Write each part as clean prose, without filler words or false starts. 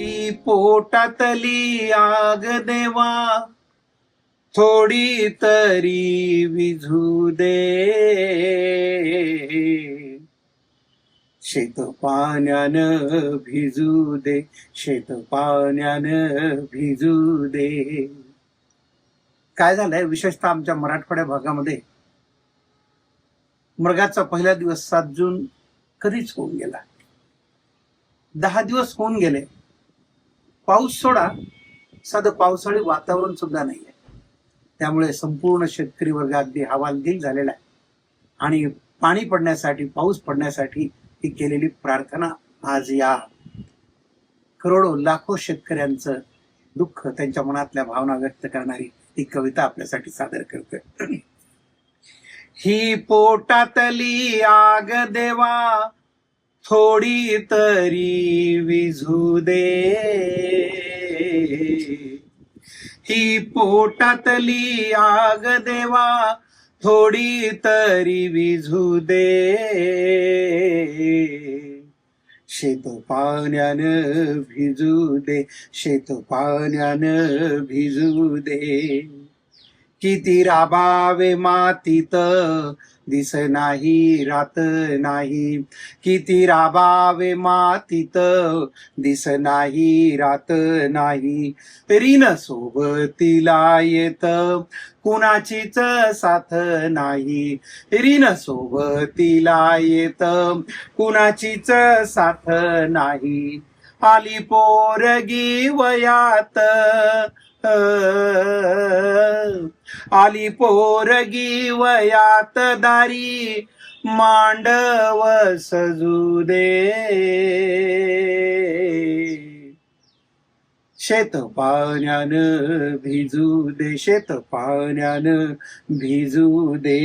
ही पोटातली आग देवा थोडी तरी विझू दे. शेत पाण्यानं भिजू दे, शेत पाण्यानं भिजू दे. काय झालंय, विशेषतः आमच्या मराठवाड्या भागामध्ये मृगाचा पहिला दिवस 7 जून कधीच होऊन गेला. 10 दिवस होऊन गेले, पाऊस सोडा, साधं पावसाळी वातावरण सुद्धा नाहीये. त्यामुळे संपूर्ण शेतकरी वर्ग अगदी हवालदिल झालेला आहे आणि पाणी पडण्यासाठी, पाऊस पडण्यासाठी ही केलेली प्रार्थना आज या करोडो लाखो शेतकऱ्यांचं दुःख, त्यांच्या मनातल्या भावना व्यक्त करणारी ही कविता आपल्यासाठी सादर करते. ही पोटातली आग देवा थोडी तरी विझू दे. ही पोटातली आग देवा थोडी तरी विझू दे. शेत पाण्यानं भिजू दे, शेत पाण्यानं भिजू दे. किती राबावे मातीत दिस नाही रात नाही, किती राबावे मातीत दिस नाही रात नाही. रीन सोबतीला येत कुणाचीच साथ नाही, रीन सोबतीला येत कुणाचीच साथ नाही. आली पोरगी वयात, आली पोरगी वयात दारी मांडव सजू दे. शेत पाण्यानं भिजू दे, शेत पाण्यानं भिजू दे.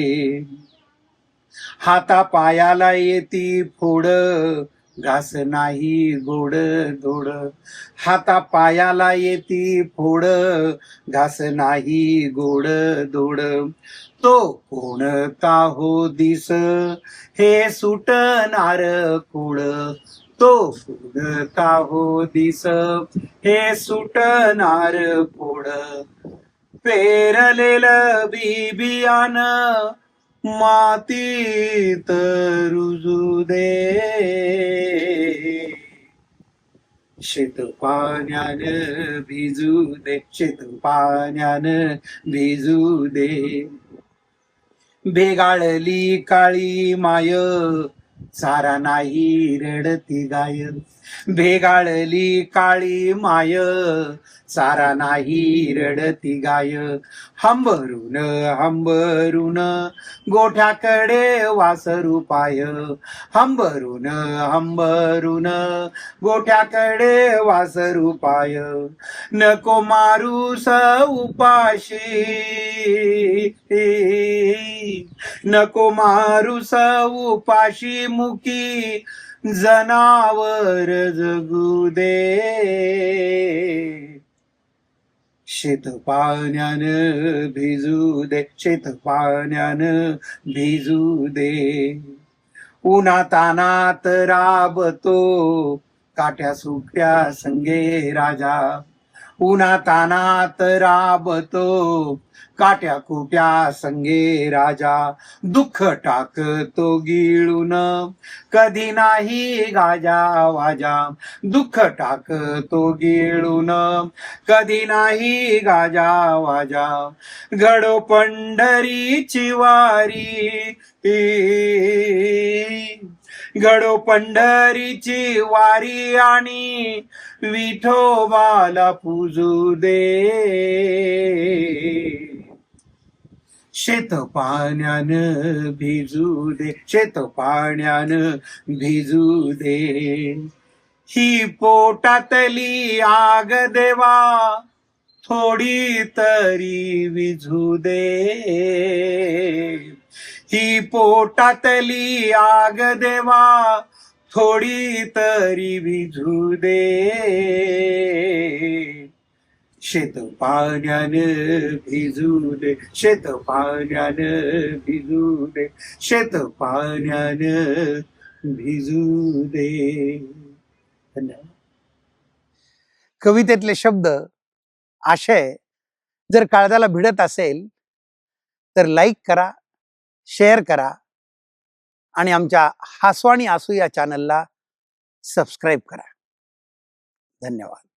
हाता पायाला येती फोड घास नाही गोड धोड, हाता पायाला येती फोड घास नाही गोड धोड. तो कोणता हो दिस हे सुटणार कुळ, तो कोणता हो दिस हे सुटणार कुळ. पेरलेलं बियाणं मातीत रुजू दे. शेत पाण्यानं भिजू दे, शेत पाण्यानं भिजू दे. भेगाळली काळी माय चारा नाही रडती गाय, भेगाळली काळी माय चारा नाही रडती गाय. हंबरून हंबरून गोठ्याकडे वासरू पाय, हंबरून हंबरून गोठ्याकडे वासरू पाय. नको मारूस उपाशी, नको मारूस उपाशी मुकी जनावर जगू दे. शेत पाण्यानं भिजू दे, शेत पाण्यानं भिजू दे. उन्हातानात राबतो काट्या सुट्या संगे राजा, उन्हातानात राबतो काट्या कुट्या संगे राजा. दुःख टाकतो गिळून कधी नाही गाजा वाजा, दुःख टाकतो गिळून कधी नाही गाजा वाजा. घडो पंढरीची वारी, घडो पंढरीची वारी आणि विठोबाला पूजू दे. शेत पाण्यानं भिजू दे, शेत पाण्यानं भिजू दे. ही पोटातली आग देवा थोडी तरी विझू दे. ही पोटातली आग देवा थोडी तरी विझू दे. शेत पाण्यानं भिजू दे, शेत पाण्यानं भिजू दे, शेत पाण्यानं भिजू दे. धन्यवाद. कवितेतले शब्द, आशय जर काळजाला भिडत असेल तर लाईक करा, शेअर करा आणि आमच्या हासू आणि आसू या चॅनलला सबस्क्राईब करा. धन्यवाद.